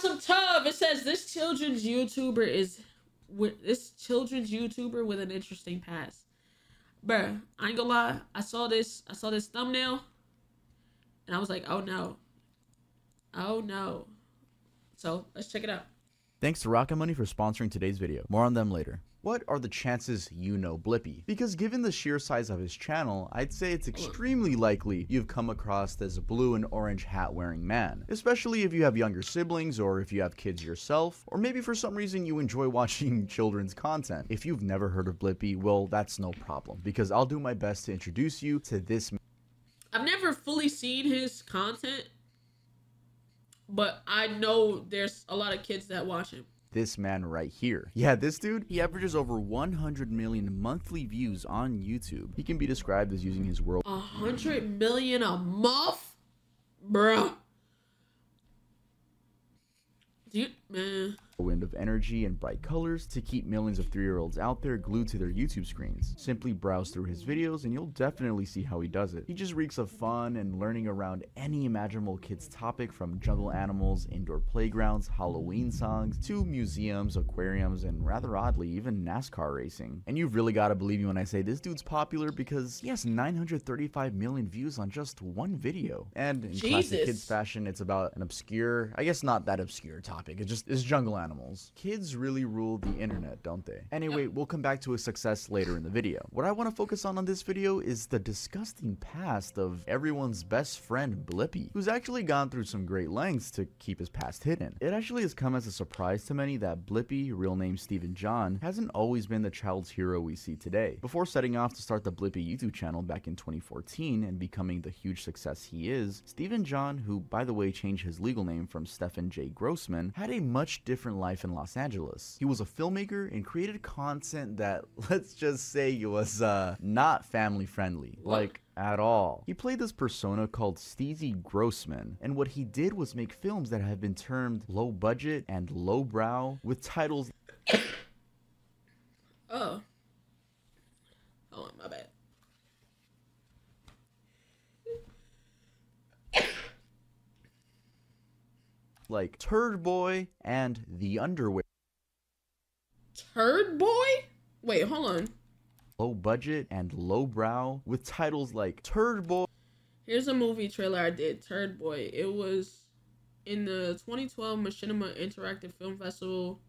Awesome Tub. It says this children's YouTuber with an interesting past. Bruh, I ain't gonna lie. I saw this thumbnail and I was like, oh no. Oh no. So let's check it out. Thanks to Rocket Money for sponsoring today's video. More on them later. What are the chances you know Blippi? Because given the sheer size of his channel, I'd say it's extremely likely you've come across this blue and orange hat wearing man. Especially if you have younger siblings or if you have kids yourself, or maybe for some reason you enjoy watching children's content. If you've never heard of Blippi, well, that's no problem, because I'll do my best to introduce you to this man. I've never fully seen his content, but I know there's a lot of kids that watch him. This man right here. Yeah, this dude, he averages over 100 million monthly views on YouTube. He can be described as using his world 100 million a month? Bruh. Dude, man. wind of energy and bright colors to keep millions of 3-year-olds out there glued to their YouTube screens. Simply browse through his videos and you'll definitely see how he does it. He just reeks of fun and learning around any imaginable kids topic, from jungle animals, indoor playgrounds, Halloween songs, to museums, aquariums, and rather oddly, even NASCAR racing. And you've really got to believe me when I say this dude's popular, because he has 935 million views on just one video. And in classic kids fashion, it's about an obscure, I guess not that obscure topic, it's jungle animals. Kids really rule the internet, don't they? Anyway, we'll come back to his success later in the video. What I want to focus on this video is the disgusting past of everyone's best friend Blippi, who's actually gone through some great lengths to keep his past hidden. It actually has come as a surprise to many that Blippi, real name Stephen John, hasn't always been the child's hero we see today. Before setting off to start the Blippi YouTube channel back in 2014 and becoming the huge success he is, Stephen John, who by the way changed his legal name from Stephen J. Grossman, had a much different life in Los Angeles. He was a filmmaker and created content that, let's just say, was not family friendly. Like, at all. He played this persona called Steezy Grossman, and what he did was make films that have been termed low budget and lowbrow, with titles oh, hold on, my bad. like Turd Boy and The Underwear. Turd Boy? Wait, hold on. Low budget and lowbrow, with titles like Turd Boy. Here's a movie trailer I did, Turd Boy. It was in the 2012 Machinima Interactive Film Festival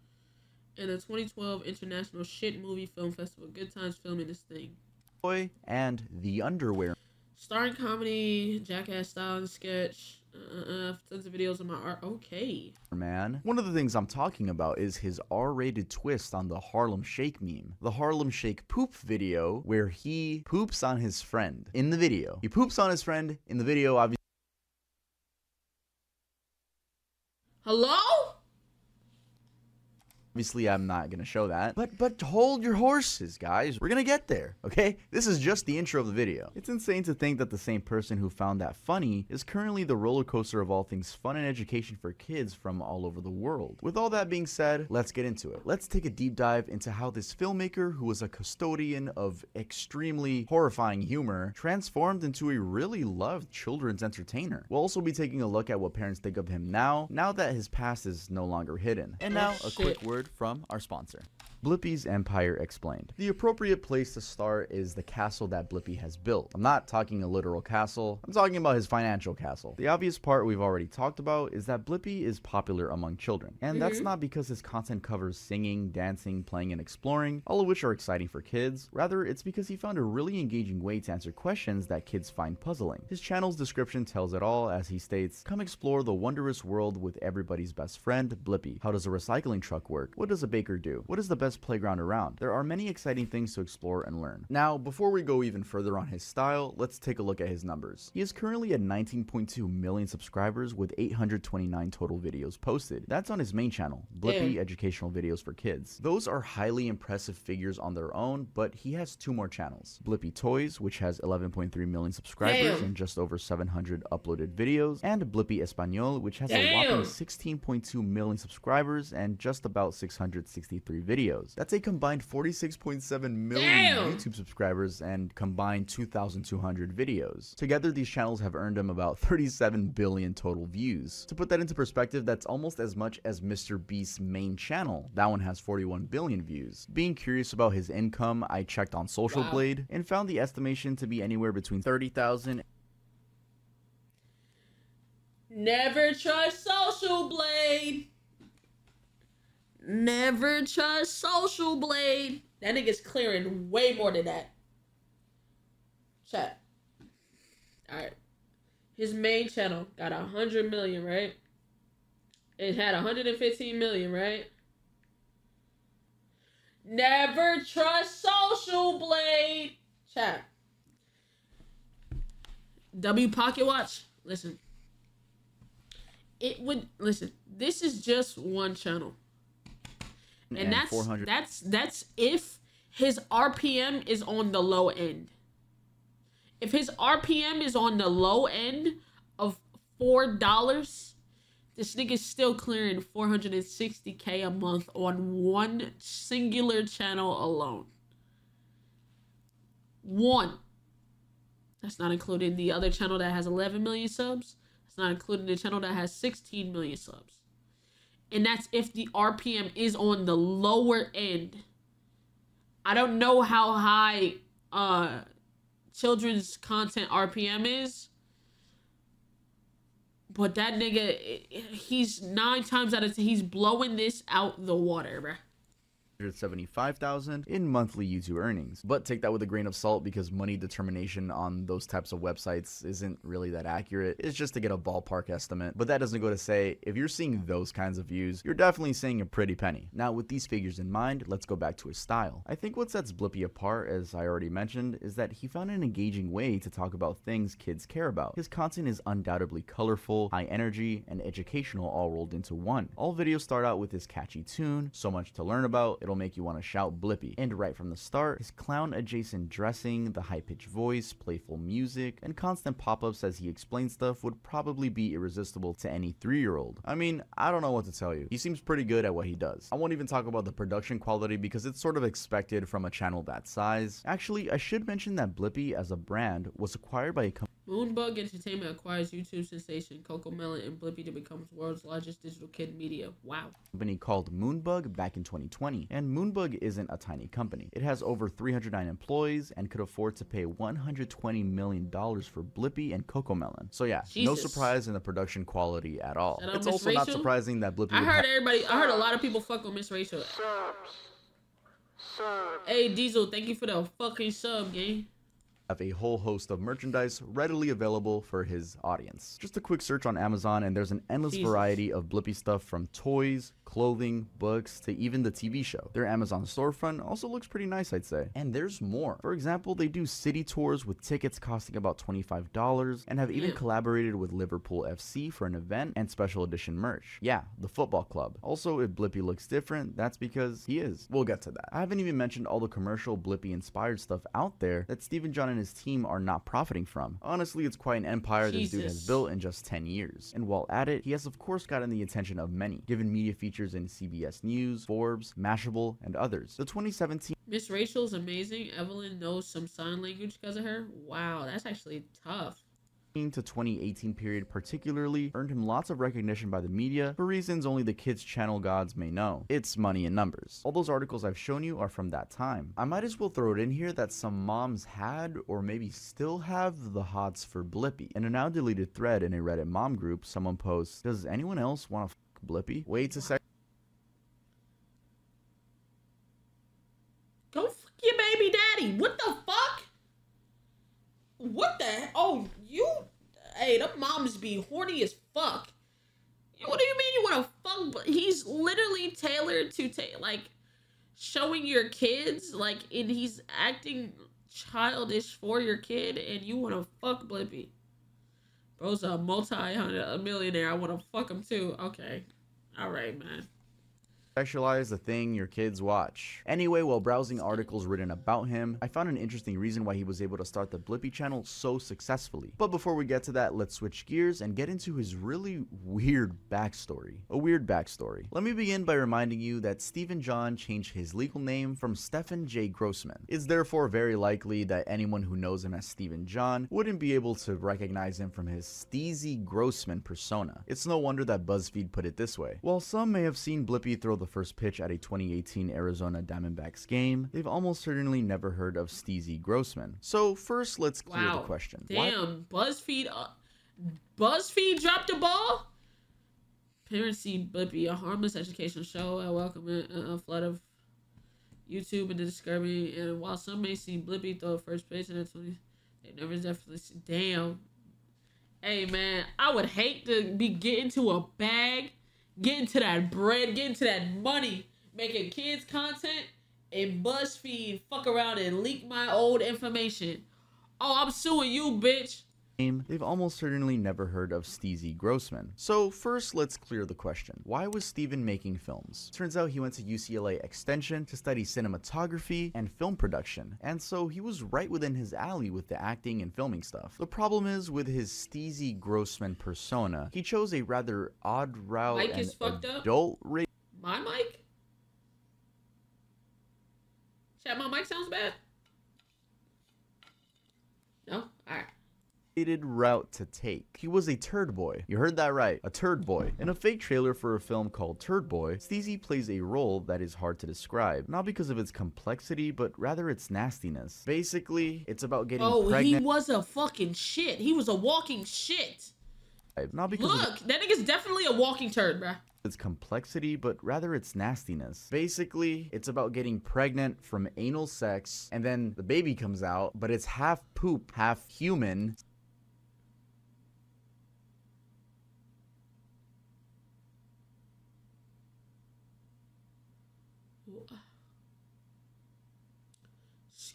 and the 2012 International Shit Movie Film Festival. Good times filming this thing. Boy and The Underwear. Starring comedy, jackass style and sketch. Tons of videos of my art. Okay. Man, one of the things I'm talking about is his R-rated twist on the Harlem Shake meme. The Harlem Shake poop video, where he poops on his friend in the video. He poops on his friend in the video, obviously. Hello? Obviously, I'm not gonna show that, but hold your horses, guys. We're gonna get there, okay? This is just the intro of the video. It's insane to think that the same person who found that funny is currently the roller coaster of all things fun and education for kids from all over the world. With all that being said, let's get into it. Let's take a deep dive into how this filmmaker, who was a custodian of extremely horrifying humor, transformed into a really loved children's entertainer. We'll also be taking a look at what parents think of him now that his past is no longer hidden. And now, a quick word from our sponsor. Blippi's Empire Explained. The appropriate place to start is the castle that Blippi has built. I'm not talking a literal castle, I'm talking about his financial castle. The obvious part we've already talked about is that Blippi is popular among children. And that's not because his content covers singing, dancing, playing, and exploring, all of which are exciting for kids. Rather, it's because he found a really engaging way to answer questions that kids find puzzling. His channel's description tells it all, as he states, "Come explore the wondrous world with everybody's best friend, Blippi. How does a recycling truck work? What does a baker do? What is the best playground around? There are many exciting things to explore and learn." Now, before we go even further on his style, let's take a look at his numbers. He is currently at 19.2 million subscribers with 829 total videos posted. That's on his main channel, Blippi Educational Videos for Kids. Those are highly impressive figures on their own, but he has two more channels. Blippi Toys, which has 11.3 million subscribers and just over 700 uploaded videos, and Blippi Espanol, which has a whopping 16.2 million subscribers and just about 663 videos. videos. That's a combined 46.7 million YouTube subscribers and combined 2,200 videos. Together, these channels have earned him about 37 billion total views. To put that into perspective, that's almost as much as Mr. Beast's main channel. That one has 41 billion views. Being curious about his income, I checked on Social Blade and found the estimation to be anywhere between 30,000. Never trust Social Blade. Never trust Social Blade. That nigga's clearing way more than that. Chat. Alright. His main channel got 100 million, right? It had 115 million, right? Never trust Social Blade. Chat. W Pocket Watch. Listen. Listen, this is just one channel. And that's if his RPM is on the low end. If his RPM is on the low end of $4, this nigga's still clearing 460K a month on one singular channel alone. One. That's not including the other channel that has 11 million subs. That's not including the channel that has 16 million subs. And that's if the RPM is on the lower end. I don't know how high children's content RPM is. But that nigga, he's 9 times out of 10, he's blowing this out the water, bruh. 175,000 in monthly YouTube earnings. But take that with a grain of salt because money determination on those types of websites isn't really that accurate. It's just to get a ballpark estimate. But that doesn't go to say, if you're seeing those kinds of views, you're definitely seeing a pretty penny. Now, with these figures in mind, let's go back to his style. I think what sets Blippi apart, as I already mentioned, is that he found an engaging way to talk about things kids care about. His content is undoubtedly colorful, high energy, and educational all rolled into one. All videos start out with his catchy tune, so much to learn about, it'll make you want to shout Blippi. And right from the start, his clown-adjacent dressing, the high-pitched voice, playful music, and constant pop-ups as he explains stuff would probably be irresistible to any 3-year-old. I mean, I don't know what to tell you. He seems pretty good at what he does. I won't even talk about the production quality because it's sort of expected from a channel that size. Actually, I should mention that Blippi as a brand was acquired by a company. Moonbug Entertainment acquires YouTube sensation CoComelon and Blippi to become the world's largest digital kid media. Wow. Company called Moonbug back in 2020, and Moonbug isn't a tiny company. It has over 309 employees and could afford to pay $120 million for Blippi and CoComelon. So yeah, no surprise in the production quality at all. It's also not surprising that Blippi. I heard a lot of people fuck with Miss Rachel. Hey Diesel, thank you for the fucking sub, gang. Have a whole host of merchandise readily available for his audience. Just a quick search on Amazon and there's an endless variety of Blippi stuff from toys, clothing, books, to even the TV show. Their Amazon storefront also looks pretty nice, I'd say. And there's more. For example, they do city tours with tickets costing about $25 and have even collaborated with Liverpool FC for an event and special edition merch. Yeah, the football club. Also, if Blippi looks different, that's because he is. We'll get to that. I haven't even mentioned all the commercial Blippi inspired stuff out there that Stephen John and his team are not profiting from. Honestly, it's quite an empire this dude has built in just 10 years. And while at it, he has of course gotten the attention of many, given media features in CBS News, Forbes, Mashable, and others. The 2017 Miss Rachel's amazing. Evelyn knows some sign language because of her. Wow, that's actually tough. To 2018 period particularly earned him lots of recognition by the media for reasons only the kids channel gods may know. It's money in numbers. All those articles I've shown you are from that time. I might as well throw it in here that some moms had or maybe still have the hots for Blippi. In a now deleted thread in a Reddit mom group, someone posts, "Does anyone else want to f Blippi?" Wait a sec. Go fuck your baby daddy. What the fuck? What the? Oh, you? Hey, them moms be horny as fuck. What do you mean you want to fuck? He's literally tailored to like showing your kids, like, and he's acting childish for your kid, and you want to fuck Blippi. Bro's a millionaire. I want to fuck him too. Okay, all right, man. sexualize the thing your kids watch. Anyway, while browsing articles written about him, I found an interesting reason why he was able to start the Blippi channel so successfully. But before we get to that, let's switch gears and get into his really weird backstory. A weird backstory. Let me begin by reminding you that Stephen John changed his legal name from Stephen J. Grossman. It's therefore very likely that anyone who knows him as Stephen John wouldn't be able to recognize him from his Steezy Grossman persona. It's no wonder that BuzzFeed put it this way. While some may have seen Blippi throw the first pitch at a 2018 Arizona Diamondbacks game, they've almost certainly never heard of Steezy Grossman. So first, let's clear the question. Damn, BuzzFeed dropped the ball? Parents see Blippi, a harmless educational show, I welcome it, a flood of YouTube and the Discovery, and while some may see Blippi throw first pitch in the 20s, they never definitely see. Damn. Hey, man, I would hate to be getting to a bag, getting to that bread, getting to that money, making kids content, and BuzzFeed fuck around and leak my old information. Oh, I'm suing you, bitch. They've almost certainly never heard of Steezy Grossman. So first, let's clear the question. Why was Steven making films? Turns out he went to UCLA Extension to study cinematography and film production, and so he was right within his alley with the acting and filming stuff. The problem is, with his Steezy Grossman persona, he chose a rather odd route Mic and is fucked up. My mic? Chat, my mic sounds bad? No? Alright. Route to take. He was a turd boy. You heard that right, a turd boy. In a fake trailer for a film called Turd Boy, Steezy plays a role that is hard to describe, not because of its complexity, but rather its nastiness. Basically, it's about getting pregnant. He was a fucking shit. He was a walking shit. Not because Look, that nigga's definitely a walking turd, bruh. Its complexity, but rather its nastiness. Basically, it's about getting pregnant from anal sex, and then the baby comes out, but it's half poop, half human.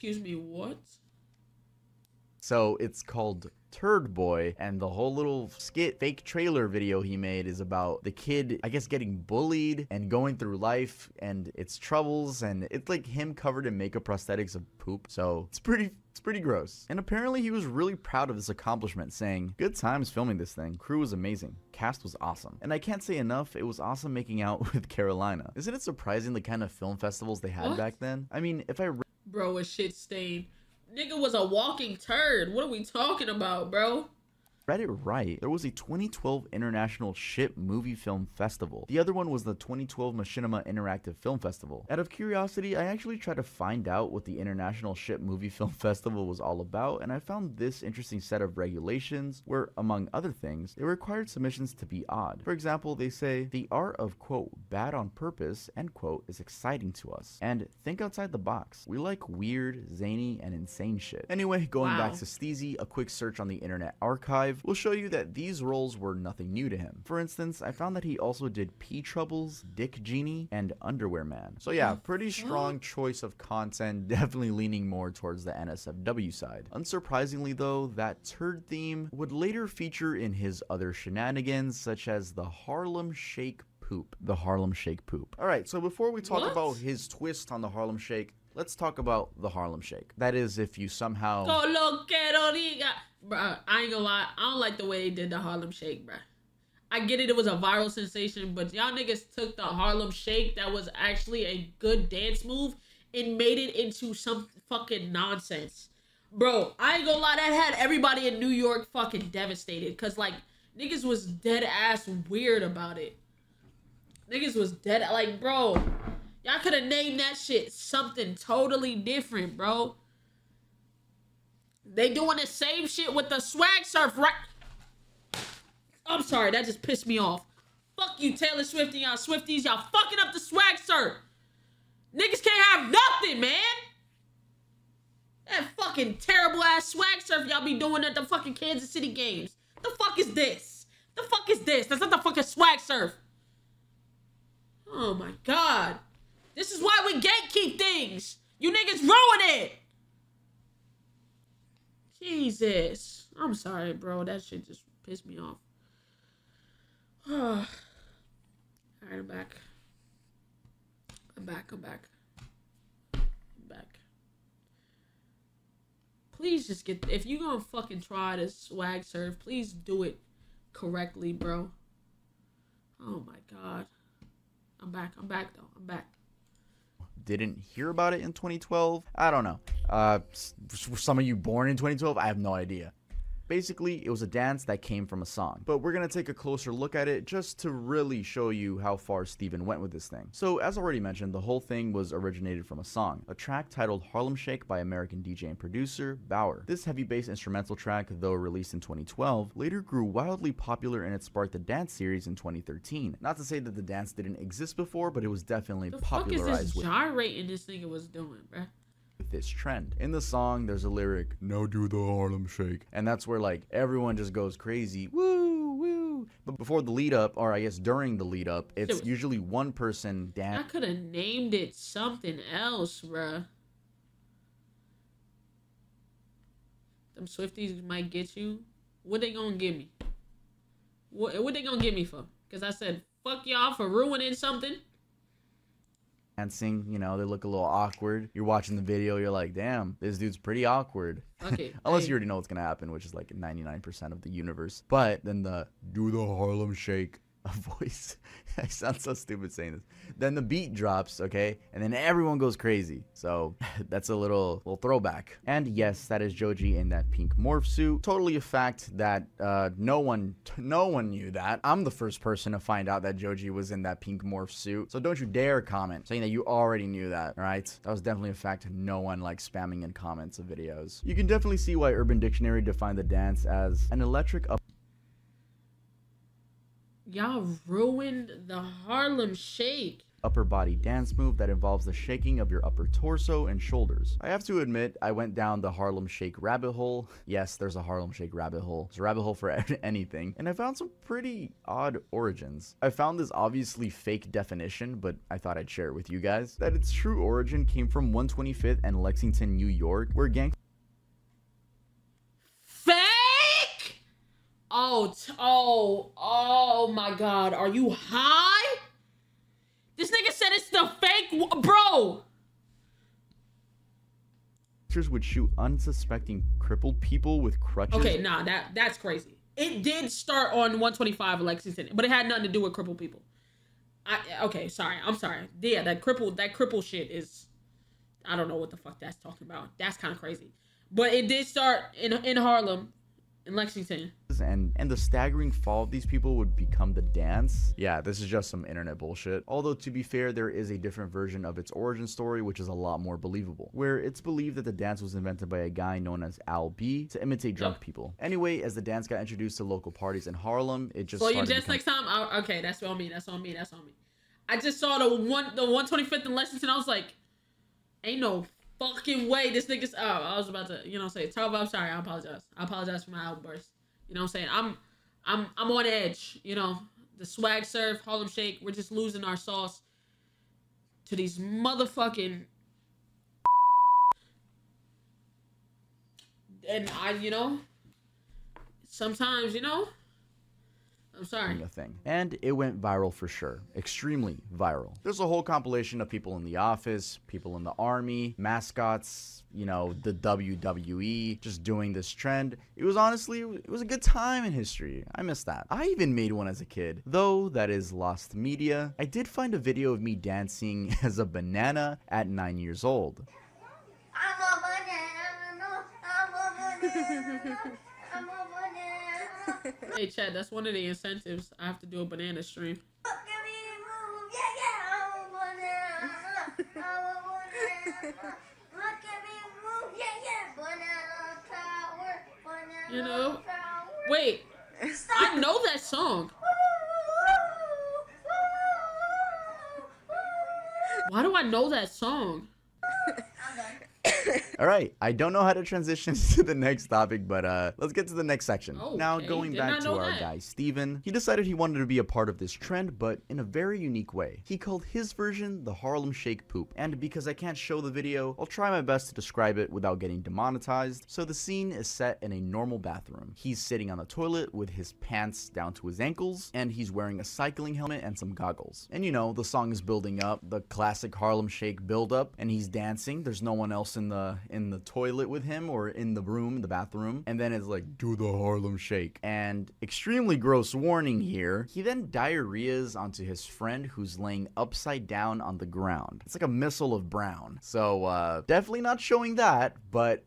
Excuse me, what? So it's called Turd Boy, and the whole little skit fake trailer video he made is about the kid, I guess, getting bullied and going through life and its troubles, and it's like him covered in makeup prosthetics of poop. So it's pretty gross. And apparently he was really proud of this accomplishment, saying, "Good times filming this thing. Crew was amazing. Cast was awesome. And I can't say enough, it was awesome making out with Carolina." Isn't it surprising the kind of film festivals they had back then? I mean, if I Bro, a shit stain. Nigga was a walking turd. What are we talking about, bro? read it right, there was a 2012 International Shit Movie Film Festival. The other one was the 2012 Machinima Interactive Film Festival. Out of curiosity, I actually tried to find out what the International Shit Movie Film Festival was all about, and I found this interesting set of regulations where, among other things, they required submissions to be odd. For example, they say, the art of, quote, bad on purpose, end quote, is exciting to us. And think outside the box. We like weird, zany, and insane shit. Anyway, going back to Steezy, a quick search on the Internet Archive will show you that these roles were nothing new to him. For instance, I found that he also did Pea Troubles, Dick Genie, and Underwear Man. So yeah, pretty strong choice of content, definitely leaning more towards the NSFW side. Unsurprisingly though, that turd theme would later feature in his other shenanigans, such as the Harlem Shake Poop. The Harlem Shake Poop. Alright, so before we talk about his twist on the Harlem Shake, let's talk about the Harlem Shake. That is, if you somehow... Bruh, I ain't gonna lie, I don't like the way they did the Harlem Shake, bruh. I get it, it was a viral sensation, but y'all niggas took the Harlem Shake that was actually a good dance move and made it into some fucking nonsense. Bro, I ain't gonna lie, that had everybody in New York fucking devastated, cause like, niggas was dead ass weird about it. Niggas was dead, like, bro, y'all could have named that shit something totally different, bro. They doing the same shit with the swag surf, right? I'm sorry, that just pissed me off. Fuck you, Taylor Swift and y'all Swifties. Y'all fucking up the swag surf. Niggas can't have nothing, man. That fucking terrible ass swag surf y'all be doing at the fucking Kansas City games. The fuck is this? The fuck is this? That's not the fucking swag surf. Oh my god. This is why we gatekeep things. You niggas ruin it. Jesus. I'm sorry, bro. That shit just pissed me off. Alright, I'm back. back. I'm back. Please just get, if you gonna fucking try to swag surf, please do it correctly, bro. Oh my god. I'm back though. I'm back. Didn't hear about it in 2012? I don't know. Some of you born in 2012? I have no idea. Basically, it was a dance that came from a song. But we're gonna take a closer look at it just to really show you how far Steven went with this thing. So, as already mentioned, the whole thing was originated from a song, a track titled Harlem Shake by American DJ and producer Bauer. This heavy bass instrumental track, though released in 2012, later grew wildly popular and it sparked the dance series in 2013. Not to say that the dance didn't exist before, but it was definitely popularized. What is this gyrating this nigga was doing, bruh? With this trend. In the song, there's a lyric, "Now do the Harlem Shake," and that's where like everyone just goes crazy, woo, woo. But before the lead up, or I guess during the lead up, it's usually one person dance. I could have named it something else, bruh. Them Swifties might get you. What they gonna give me? What they gonna give me for? Because I said, fuck y'all for ruining something. Dancing, you know, they look a little awkward. You're watching the video, you're like, damn, this dude's pretty awkward. Okay. Unless you already know what's gonna happen, which is like 99% of the universe. But then the do the Harlem Shake voice. I sound so stupid saying this. Then the beat drops, okay, and then everyone goes crazy. So that's a little throwback. And yes, that is Joji in that pink morph suit. Totally a fact that no one knew that. I'm the first person to find out that Joji was in that pink morph suit. So don't you dare comment saying that you already knew that. All right, that was definitely a fact. No one like spamming in comments of videos. You can definitely see why Urban Dictionary defined the dance as an electric Y'all ruined the Harlem Shake. Upper body dance move that involves the shaking of your upper torso and shoulders. I have to admit, I went down the Harlem Shake rabbit hole. Yes, there's a Harlem Shake rabbit hole. There's a rabbit hole for anything. And I found some pretty odd origins. I found this obviously fake definition, but I thought I'd share it with you guys. That its true origin came from 125th and Lexington, New York, where gang... Oh my god, are you high? This nigga said it's the fake, bro. Would shoot unsuspecting crippled people with crutches. Okay, nah, that's crazy. It did start on 125 Lexington, but it had nothing to do with crippled people. Okay, sorry, I'm sorry. Yeah, that crippled shit is, I don't know what the fuck that's talking about. That's kind of crazy. But it did start in Harlem, in Lexington. And the staggering fall of these people would become the dance. Yeah, this is just some internet bullshit. Although, to be fair, there is a different version of its origin story, which is a lot more believable, where it's believed that the dance was invented by a guy known as Al B to imitate drunk people. Anyway, as the dance got introduced to local parties in Harlem, it just started just next time. Okay, that's what I mean. That's on me. I just saw the 125th in Lexington. I was like, ain't no fucking way this nigga's. Oh, I was about to, say, talk about. I'm sorry. I apologize for my outburst. You know what I'm saying? I'm on edge. The swag surf, Harlem Shake. We're just losing our sauce to these motherfucking. And sometimes, I'm sorry. A thing. And it went viral for sure. Extremely viral. There's a whole compilation of people in the office, people in the army, mascots, the WWE, just doing this trend. It was honestly, it was a good time in history. I miss that. I even made one as a kid, though that is lost media. I did find a video of me dancing as a banana at 9 years old. I'm a banana, I'm a banana, I'm a banana. Hey Chad, that's one of the incentives. I have to do a banana stream. Look at me move, yeah, I'm a banana, I'm a banana. Look at me move, yeah, banana power, power. Wait, I know that song. Why do I know that song? All right, I don't know how to transition to the next topic, but let's get to the next section. Okay, now, going back to our guy, Steven, he decided he wanted to be a part of this trend, but in a very unique way. He called his version the Harlem Shake poop, and because I can't show the video, I'll try my best to describe it without getting demonetized. So the scene is set in a normal bathroom. He's sitting on the toilet with his pants down to his ankles, and he's wearing a cycling helmet and some goggles. And you know, the song is building up, the classic Harlem Shake build up, and he's dancing. There's no one else in the toilet with him or in the room, the bathroom. And then it's like, do the Harlem Shake. And extremely gross warning here, he then diarrheas onto his friend who's laying upside down on the ground. It's like a missile of brown. So definitely not showing that, but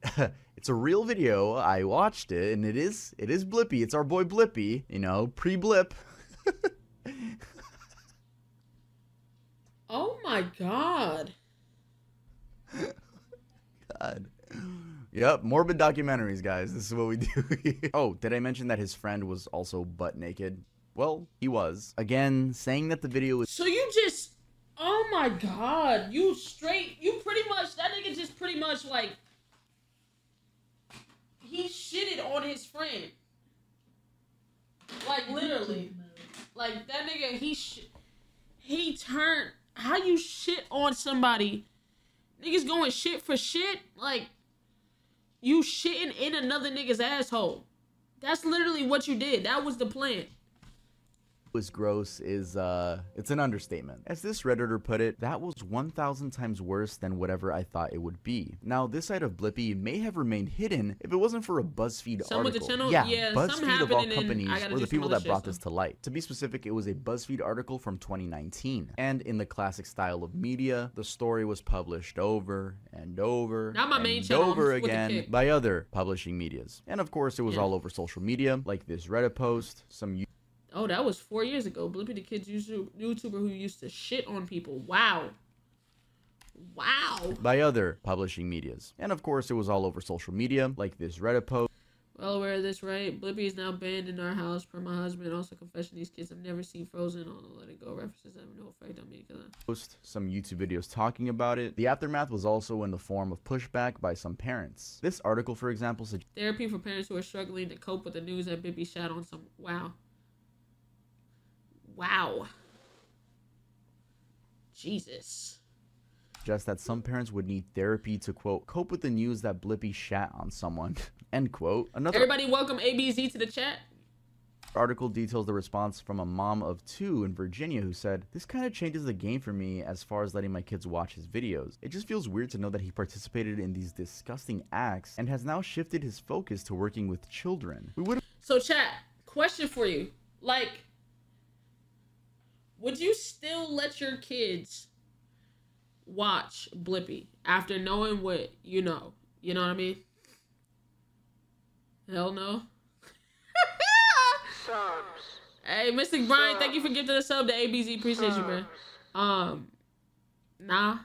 it's a real video. I watched it, and it is Blippi. It's our boy Blippi, you know, pre-blip. Oh my god. God. Yep, morbid documentaries, guys. This is what we do here. Oh, did I mention that his friend was also butt naked? Well, he was. Again, saying that the video was... So you just... Oh my god. You pretty much... That nigga just pretty much, like... He shitted on his friend. Like, literally. Like, that nigga, he turned... How you shit on somebody... Niggas going shit for shit? Like, you shitting in another nigga's asshole. That's literally what you did. That was the plan. Was gross is it's an understatement. As this Redditor put it, that was 1,000 times worse than whatever I thought it would be. Now, this side of Blippi may have remained hidden if it wasn't for a BuzzFeed some article. Of the channel, yeah, BuzzFeed of all and companies were the people that brought this to light. To be specific, it was a BuzzFeed article from 2019. And in the classic style of media, the story was published over and over Not my and main channel, over again by other publishing medias. And of course, it was all over social media, like this Reddit post, some Oh, that was 4 years ago. Blippi the Kid's YouTuber who used to shit on people. Wow. Wow. By other publishing medias. And of course, it was all over social media, like this Reddit post. Well aware of this, right? Blippi is now banned in our house per my husband. Also, confession, these kids have never seen Frozen. On the Let It Go references have no effect on me. Post some YouTube videos talking about it. The aftermath was also in the form of pushback by some parents. This article, for example, said therapy for parents who are struggling to cope with the news that Blippi shot on some... Wow. Wow. Jesus. Just that some parents would need therapy to, quote, cope with the news that Blippi shat on someone, end quote. Everybody welcome ABZ to the chat. Article details the response from a mom of 2 in Virginia who said, this kind of changes the game for me as far as letting my kids watch his videos. It just feels weird to know that he participated in these disgusting acts and has now shifted his focus to working with children. So chat, question for you. Like, would you still let your kids watch Blippi after knowing what you know? You know what I mean? Hell no. Subs. Hey, Mystic Brian, thank you for gifting a sub to ABZ. Appreciate you, man. Nah.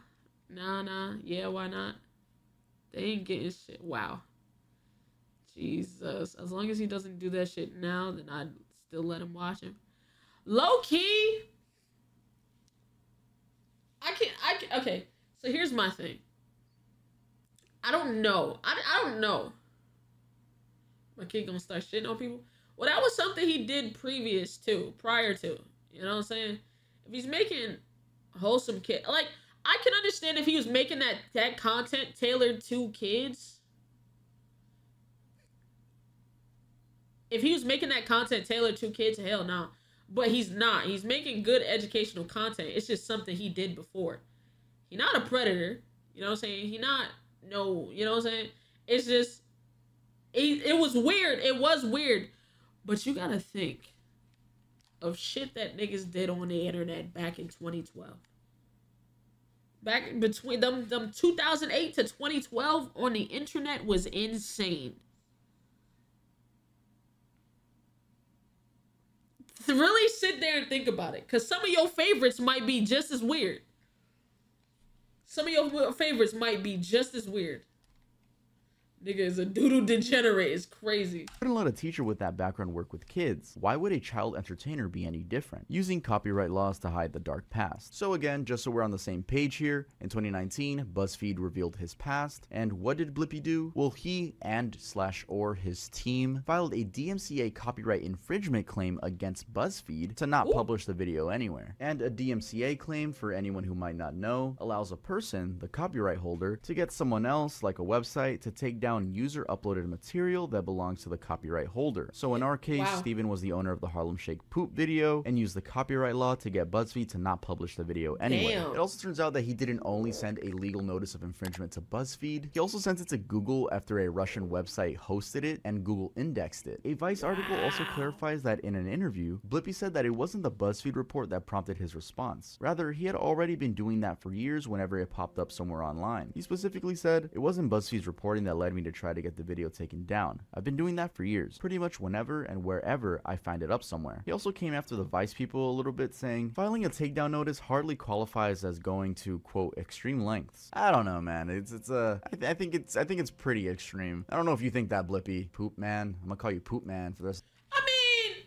Yeah, why not? They ain't getting shit. Wow. Jesus. As long as he doesn't do that shit now, then I'd still let him watch him. Low key. Okay, so here's my thing. I don't know. I don't know. My kid gonna start shitting on people? Well, that was something he did prior to. You know what I'm saying? If he's making wholesome kid, like, I can understand if he was making that content tailored to kids. If he was making that content tailored to kids, hell no. But he's not. He's making good educational content. It's just something he did before. He's not a predator. You know what I'm saying? You know what I'm saying? It's just, it was weird. It was weird. But you gotta think of shit that niggas did on the internet back in 2012. Back between them 2008 to 2012 on the internet was insane. To really sit there and think about it, because some of your favorites might be just as weird. Nigga is a doodle degenerate. It's crazy. Wouldn't let a teacher with that background work with kids. Why would a child entertainer be any different? Using copyright laws to hide the dark past. So again, just so we're on the same page here, in 2019, BuzzFeed revealed his past. And what did Blippi do? Well, he and/or his team filed a DMCA copyright infringement claim against BuzzFeed to not publish the video anywhere. And a DMCA claim, for anyone who might not know, allows a person, the copyright holder, to get someone else, like a website, to take down user uploaded material that belongs to the copyright holder. So in our case, Steven was the owner of the Harlem Shake poop video and used the copyright law to get BuzzFeed to not publish the video anyway. It also turns out that he didn't only send a legal notice of infringement to BuzzFeed, he also sent it to Google after a Russian website hosted it and Google indexed it. A Vice article also clarifies that in an interview, Blippi said that it wasn't the BuzzFeed report that prompted his response. Rather, he had already been doing that for years whenever it popped up somewhere online. He specifically said, "It wasn't BuzzFeed's reporting that led me to try to get the video taken down. I've been doing that for years, pretty much whenever and wherever I find it up somewhere." He also came after the Vice people a little bit, saying, "Filing a takedown notice hardly qualifies as going to, quote, extreme lengths." I don't know, man. I think it's pretty extreme. I don't know if you think that, Blippi. Poop man. I'm gonna call you Poop man for this. I mean,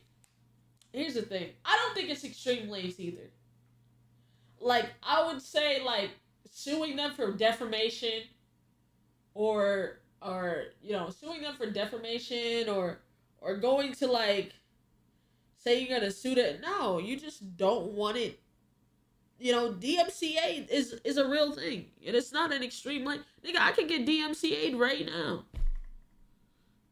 here's the thing. I don't think it's extreme lengths either. Like, I would say, like, suing them for defamation or you know, suing them for defamation or going to, like, say you're gonna sue it. No, you just don't want it. You know, DMCA is a real thing. And it's not an extreme length. Nigga, I can get DMCA'd right now.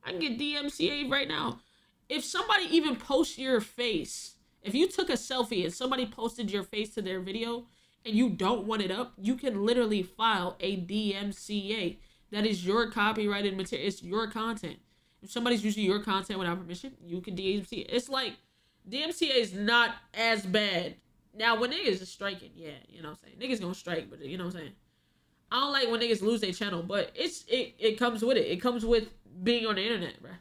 I can get DMCA'd right now. If somebody even posts your face, if you took a selfie and somebody posted your face to their video and you don't want it up, you can literally file a DMCA. That is your copyrighted material. It's your content. If somebody's using your content without permission, you can DMCA. It's like, DMCA is not as bad. Now, when niggas is striking, yeah, you know what I'm saying? Niggas gonna strike, but you know what I'm saying? I don't like when niggas lose their channel, but it comes with it. It comes with being on the internet, bruh.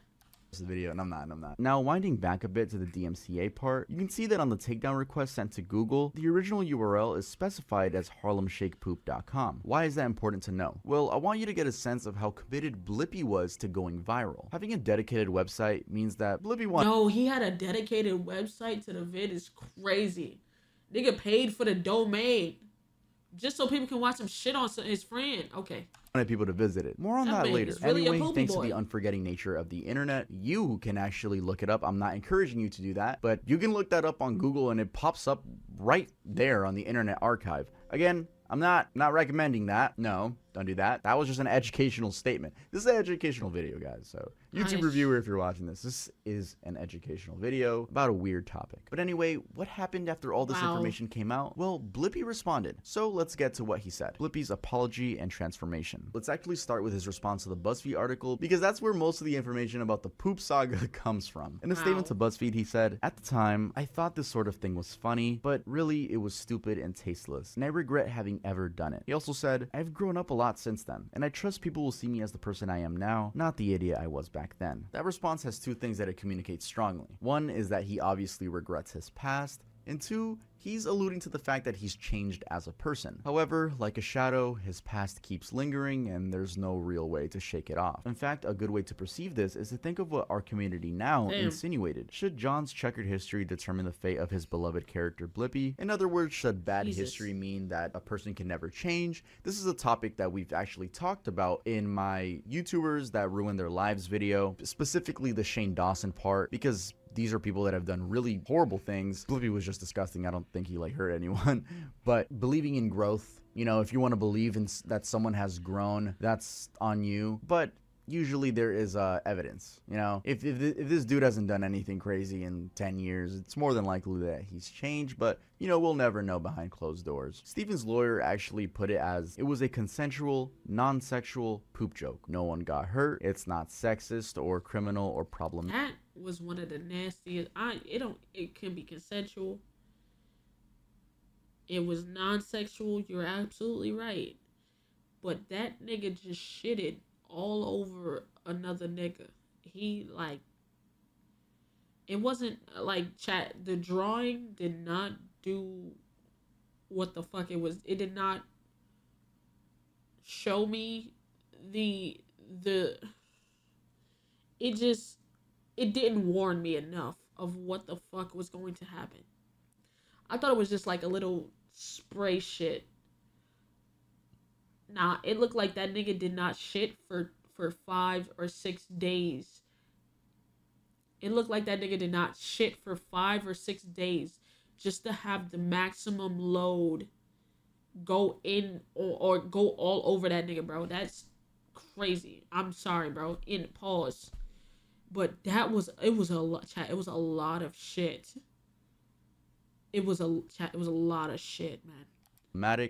The video, and I'm not. Now, winding back a bit to the DMCA part, you can see that on the takedown request sent to Google, the original URL is specified as harlemshakepoop.com. Why is that important to know? Well, I want you to get a sense of how committed Blippi was to going viral. Having a dedicated website means that Blippi wanted— No, he had a dedicated website to the vid. Is crazy. Nigga paid for the domain just so people can watch some shit on his friend. Okay. Wanted people to visit it. More on that later. Really anyway, thanks to the unforgetting nature of the internet, you can actually look it up. I'm not encouraging you to do that, but you can look that up on Google and it pops up right there on the Internet Archive. Again, I'm not recommending that. No, don't do that. That was just an educational statement. This is an educational video, guys. So, YouTube reviewer, if you're watching this, this is an educational video about a weird topic. But anyway, what happened after all this information came out? Well, Blippi responded. So let's get to what he said. Blippi's apology and transformation. Let's actually start with his response to the BuzzFeed article, because that's where most of the information about the poop saga comes from. In a statement to BuzzFeed, he said, "At the time, I thought this sort of thing was funny, but really it was stupid and tasteless, and I regret having ever done it." He also said, "I've grown up a lot since then, and I trust people will see me as the person I am now, not the idiot I was back then." That response has two things that it communicates strongly. One is that he obviously regrets his past, and two, he's alluding to the fact that he's changed as a person. However, like a shadow, his past keeps lingering and there's no real way to shake it off. In fact, a good way to perceive this is to think of what our community now insinuated. Should John's checkered history determine the fate of his beloved character Blippi? In other words, should bad history mean that a person can never change? This is a topic that we've actually talked about in my YouTubers that ruin their lives video, specifically the Shane Dawson part, because these are people that have done really horrible things. Blippi was just disgusting. I don't think he like hurt anyone. But believing in growth, you know, if you want to believe in that someone has grown, that's on you. But usually there is evidence, you know. If this dude hasn't done anything crazy in 10 years, it's more than likely that he's changed, but, you know, we'll never know behind closed doors. Steven's lawyer actually put it as, it was a consensual, non-sexual poop joke. No one got hurt. It's not sexist or criminal or problematic. That was one of the nastiest. It can be consensual. It was non-sexual. You're absolutely right. But that nigga just shitted all over another nigga. He, like, it wasn't like, chat, the drawing did not do what the fuck it was. It did not show me the it didn't warn me enough of what the fuck was going to happen. I thought it was just like a little spray shit. Nah, it looked like that nigga did not shit for 5 or 6 days. It looked like that nigga did not shit for 5 or 6 days just to have the maximum load go in or go all over that nigga, bro. That's crazy. I'm sorry, bro. In pause. But it was a lot, chat. It was a lot of shit. It was a lot of shit, man.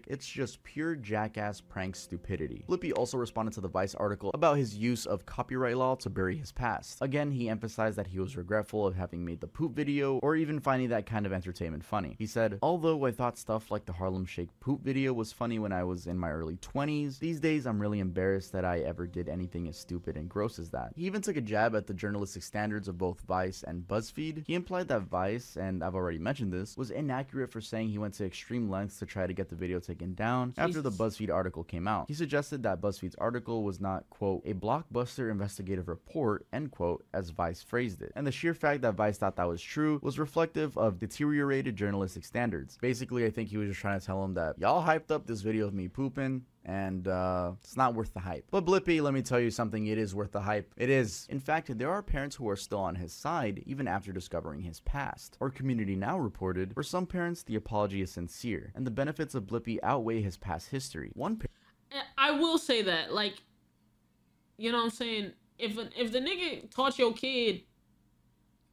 It's just pure jackass prank stupidity. Blippi also responded to the Vice article about his use of copyright law to bury his past. Again, he emphasized that he was regretful of having made the poop video or even finding that kind of entertainment funny. He said, although I thought stuff like the Harlem Shake poop video was funny when I was in my early 20s, these days I'm really embarrassed that I ever did anything as stupid and gross as that. He even took a jab at the journalistic standards of both Vice and BuzzFeed. He implied that Vice, and I've already mentioned this, was inaccurate for saying he went to extreme lengths to try to get the video taken down after the BuzzFeed article came out. He suggested that BuzzFeed's article was not, quote, a blockbuster investigative report, end quote, as Vice phrased it. And the sheer fact that Vice thought that was true was reflective of deteriorated journalistic standards. Basically, I think he was just trying to tell him that y'all hyped up this video of me pooping, and it's not worth the hype. But Blippi, let me tell you something, it is worth the hype. It is. In fact, there are parents who are still on his side even after discovering his past. Our Community Now reported, for some parents, the apology is sincere, and the benefits of Blippi outweigh his past history. I will say that, like, you know what I'm saying? If the nigga taught your kid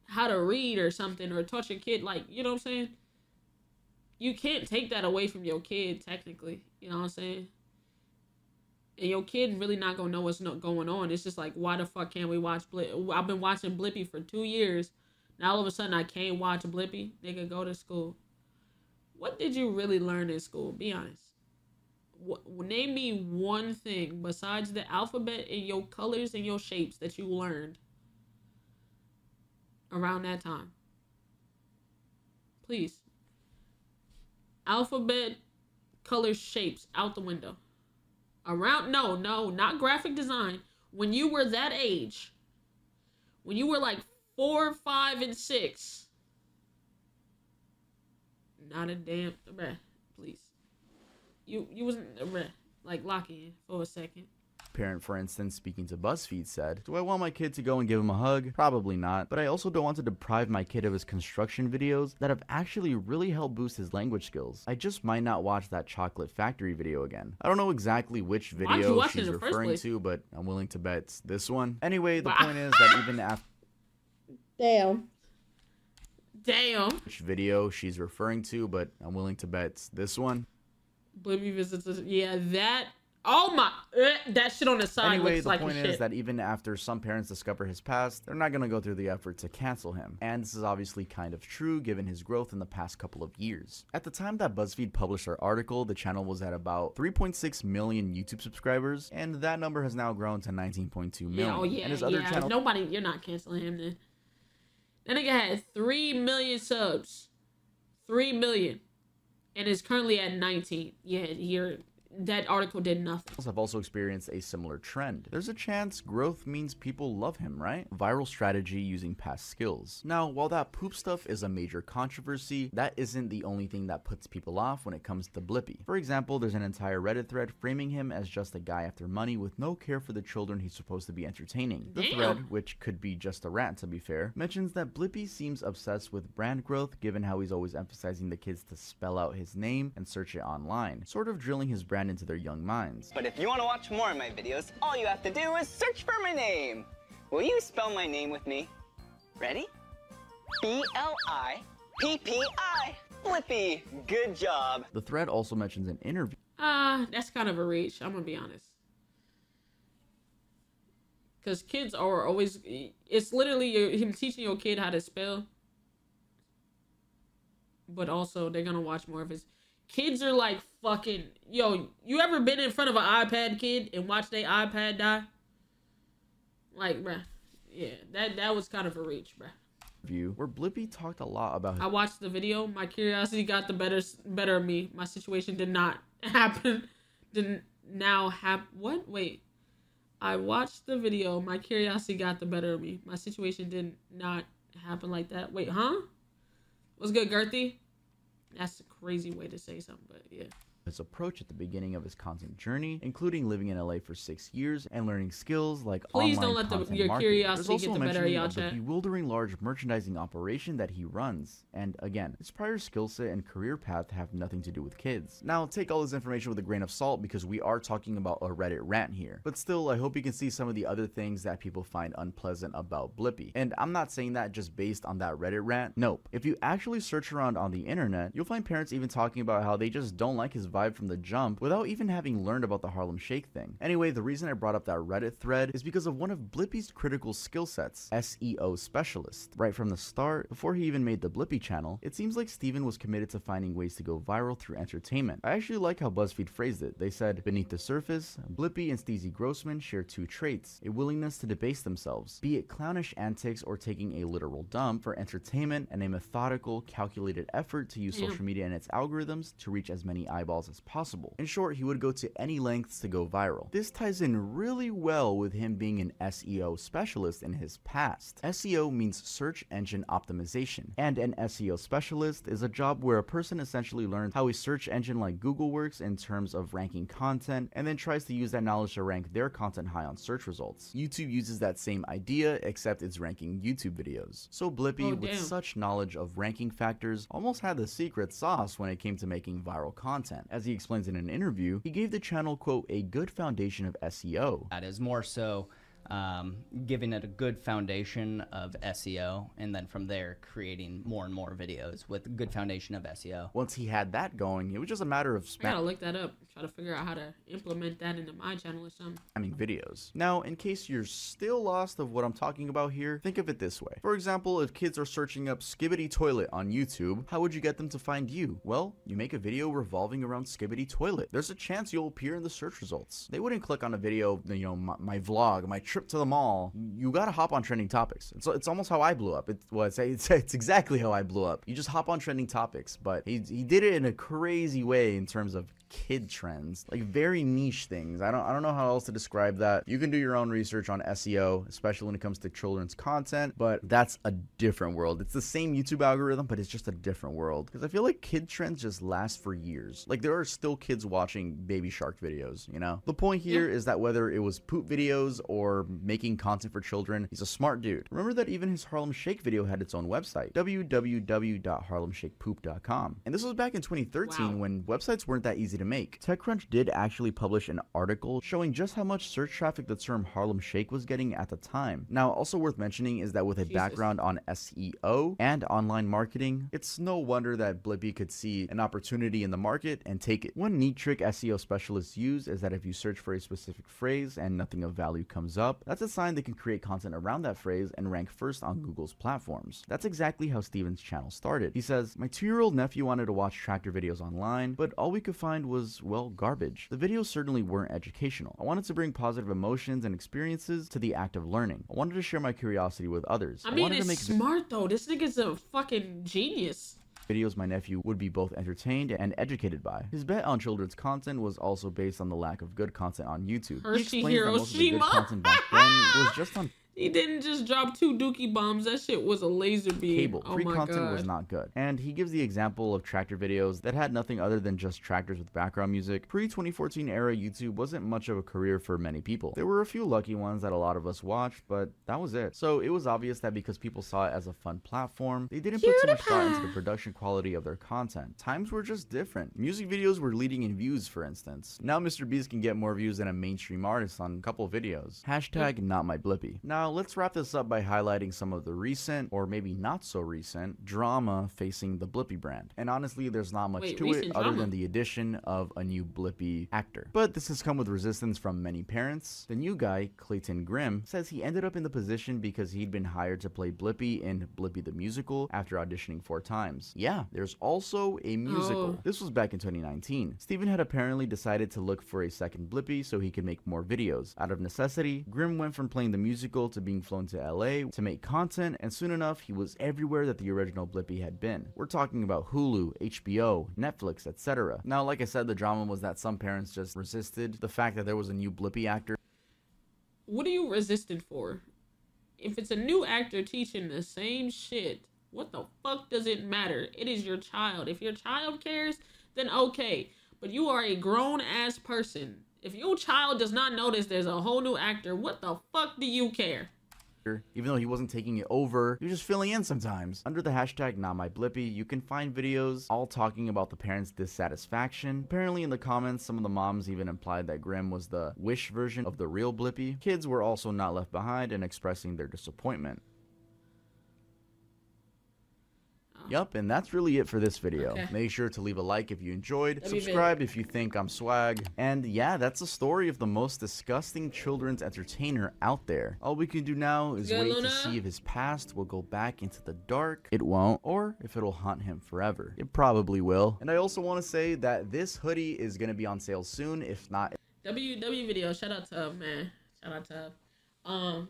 how to read or something, or taught your kid, like, you know what I'm saying? You can't take that away from your kid, technically. You know what I'm saying? And your kid really not gonna know what's not going on. It's just like, why the fuck can't we watch Blippi? I've been watching Blippi for 2 years. Now all of a sudden I can't watch Blippi. Nigga, go to school. What did you really learn in school? Be honest. Name me one thing besides the alphabet and your colors and your shapes that you learned around that time. Please. Alphabet, colors, shapes, out the window. No, not graphic design. When you were that age, when you were like 4, 5, and 6, not a damn, please. You wasn't, like, lock in for a second. Parent, for instance, speaking to BuzzFeed, said, do I want my kid to go and give him a hug? Probably not, but I also don't want to deprive my kid of his construction videos that have actually really helped boost his language skills. I just might not watch that chocolate factory video again. I don't know exactly which video she's referring to, but I'm willing to bet it's this one. Anyway, the point is that even after... Damn. Which video she's referring to, but I'm willing to bet it's this one. Blippi visits us. Yeah, that... Oh my, that shit on the side anyway, looks like the point is that even after some parents discover his past, they're not going to go through the effort to cancel him. And this is obviously kind of true given his growth in the past couple of years. At the time that BuzzFeed published our article, the channel was at about 3.6 million YouTube subscribers, and that number has now grown to 19.2 million. Yeah, oh yeah, and his other channel... Nobody, you're not canceling him then. That nigga had 3 million subs. 3 million. And is currently at 19. Yeah, that article did nothing. I've also experienced a similar trend. There's a chance growth means people love him, right? Viral strategy using past skills. Now, while that poop stuff is a major controversy, that isn't the only thing that puts people off when it comes to Blippi. For example, there's an entire Reddit thread framing him as just a guy after money with no care for the children he's supposed to be entertaining. The thread, which could be just a rant to be fair, mentions that Blippi seems obsessed with brand growth given how he's always emphasizing the kids to spell out his name and search it online, sort of drilling his brand into their young minds. But if you want to watch more of my videos, all you have to do is search for my name. Will you spell my name with me? Ready? B-L-I-P-P-I. Blippi. Good job. The thread also mentions an interview. That's kind of a reach, I'm gonna be honest. Because kids are always... It's literally him teaching your kid how to spell. But also, they're gonna watch more of his... Kids are like fucking... Yo, you ever been in front of an iPad kid and watched their iPad die? Like, bruh. Yeah, that was kind of a reach, bruh. Where Blippi talked a lot about... I watched the video. My curiosity got the better of me. My situation did not happen. Didn't now happen. What? Wait. I watched the video. My curiosity got the better of me. My situation did not happen like that. Wait, huh? What's good, Gertie? That's a crazy way to say something, but yeah. His approach at the beginning of his content journey, including living in LA for 6 years and learning skills like Please online don't let content your marketing. curiosity There's get also the better of mentioning y'all of the chat. bewildering large merchandising operation that he runs. And again, his prior skill set and career path have nothing to do with kids. Now, take all this information with a grain of salt because we are talking about a Reddit rant here. But still, I hope you can see some of the other things that people find unpleasant about Blippi. And I'm not saying that just based on that Reddit rant. Nope. If you actually search around on the internet, you'll find parents even talking about how they just don't like his vibe from the jump without even having learned about the Harlem Shake thing. Anyway, the reason I brought up that Reddit thread is because of one of Blippi's critical skill sets, SEO specialist. Right from the start, before he even made the Blippi channel, it seems like Steven was committed to finding ways to go viral through entertainment. I actually like how BuzzFeed phrased it. They said, beneath the surface, Blippi and Steezy Grossman share two traits, a willingness to debase themselves, be it clownish antics or taking a literal dump, for entertainment, and a methodical, calculated effort to use social media and its algorithms to reach as many eyeballs as possible. In short, he would go to any lengths to go viral. This ties in really well with him being an SEO specialist in his past. SEO means search engine optimization, and an SEO specialist is a job where a person essentially learns how a search engine like Google works in terms of ranking content, and then tries to use that knowledge to rank their content high on search results. YouTube uses that same idea, except it's ranking YouTube videos. So Blippi, with such knowledge of ranking factors, almost had the secret sauce when it came to making viral content. As he explains in an interview, he gave the channel, quote, a good foundation of SEO. That is more so giving it a good foundation of SEO, and then from there creating more and more videos with a good foundation of SEO. Once he had that going, it was just a matter of I gotta look that up, try to figure out how to implement that into my channel or something. Videos. Now, in case you're still lost of what I'm talking about here, think of it this way. For example, if kids are searching up Skibbity Toilet on YouTube, how would you get them to find you? Well, you make a video revolving around Skibbity Toilet. There's a chance you'll appear in the search results. They wouldn't click on a video, you know, my vlog, my trip to the mall. You gotta hop on trending topics. It's almost how I blew up. It's exactly how I blew up. You just hop on trending topics, but he did it in a crazy way in terms of kid trends, like very niche things. I don't know how else to describe that. You can do your own research on SEO, especially when it comes to children's content, but that's a different world. It's the same YouTube algorithm, but it's just a different world, because I feel like kid trends just last for years. Like, there are still kids watching Baby Shark videos, you know? The point here is that whether it was poop videos or making content for children, he's a smart dude. Remember that even his Harlem Shake video had its own website, www.harlemshakepoop.com. And this was back in 2013 when websites weren't that easy to make. TechCrunch did actually publish an article showing just how much search traffic the term Harlem Shake was getting at the time. Now, also worth mentioning is that with a background on SEO and online marketing, it's no wonder that Blippi could see an opportunity in the market and take it. One neat trick SEO specialists use is that if you search for a specific phrase and nothing of value comes up, that's a sign they can create content around that phrase and rank first on Google's platforms. That's exactly how Steven's channel started. He says, my 2-year-old nephew wanted to watch tractor videos online, but all we could find was, well, garbage. The videos certainly weren't educational. I wanted to bring positive emotions and experiences to the act of learning. I wanted to share my curiosity with others. I mean, it's smart though. This nigga's a fucking genius. Videos my nephew would be both entertained and educated by. His bet on children's content was also based on the lack of good content on YouTube. He explains that most of the good content back then was just on He didn't just drop 2 dookie bombs. That shit was a laser beam. Cable. Free content was not good. And he gives the example of tractor videos that had nothing other than just tractors with background music. Pre-2014 era YouTube wasn't much of a career for many people. There were a few lucky ones that a lot of us watched, but that was it. So it was obvious that because people saw it as a fun platform, they didn't put too much thought into the production quality of their content. Times were just different. Music videos were leading in views, for instance. Now Mr. Beast can get more views than a mainstream artist on a couple videos. Hashtag not my Blippi. Now let's wrap this up by highlighting some of the recent, or maybe not so recent, drama facing the Blippi brand. And honestly, there's not much to it other than the addition of a new Blippi actor. But this has come with resistance from many parents. The new guy, Clayton Grimm, says he ended up in the position because he'd been hired to play Blippi in Blippi the Musical after auditioning 4 times. Yeah, there's also a musical. This was back in 2019. Steven had apparently decided to look for a second Blippi so he could make more videos. Out of necessity, Grimm went from playing the musical to being flown to LA to make content, and soon enough he was everywhere that the original Blippi had been. We're talking about Hulu, HBO, Netflix, etc. Now, like I said, the drama was that some parents just resisted the fact that there was a new Blippi actor. What are you resisting for? If it's a new actor teaching the same shit, what the fuck does it matter? It is your child. If your child cares, then okay. But you are a grown-ass person. If your child does not notice there's a whole new actor, what the fuck do you care? Even though he wasn't taking it over, he was just filling in sometimes. Under the hashtag NotMyBlippy, you can find videos all talking about the parents' dissatisfaction. Apparently in the comments, some of the moms even implied that Grim was the Wish version of the real Blippy. Kids were also not left behind in expressing their disappointment. Yup, and that's really it for this video. Okay. Make sure to leave a like if you enjoyed, That'd be subscribe if you think I'm swag, and yeah, that's the story of the most disgusting children's entertainer out there. All we can do now is Good, wait Luna. to see if his past will go back into the dark, it won't, or if it'll haunt him forever. It probably will. And I also want to say that this hoodie is going to be on sale soon, if not... WW video, shout out to man. Shout out to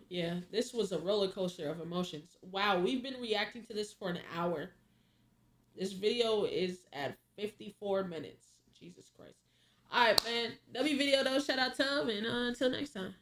yeah, this was a roller coaster of emotions. Wow, we've been reacting to this for an hour. This video is at 54 minutes. Jesus Christ. Alright, man. W video though, shout out to him, and until next time.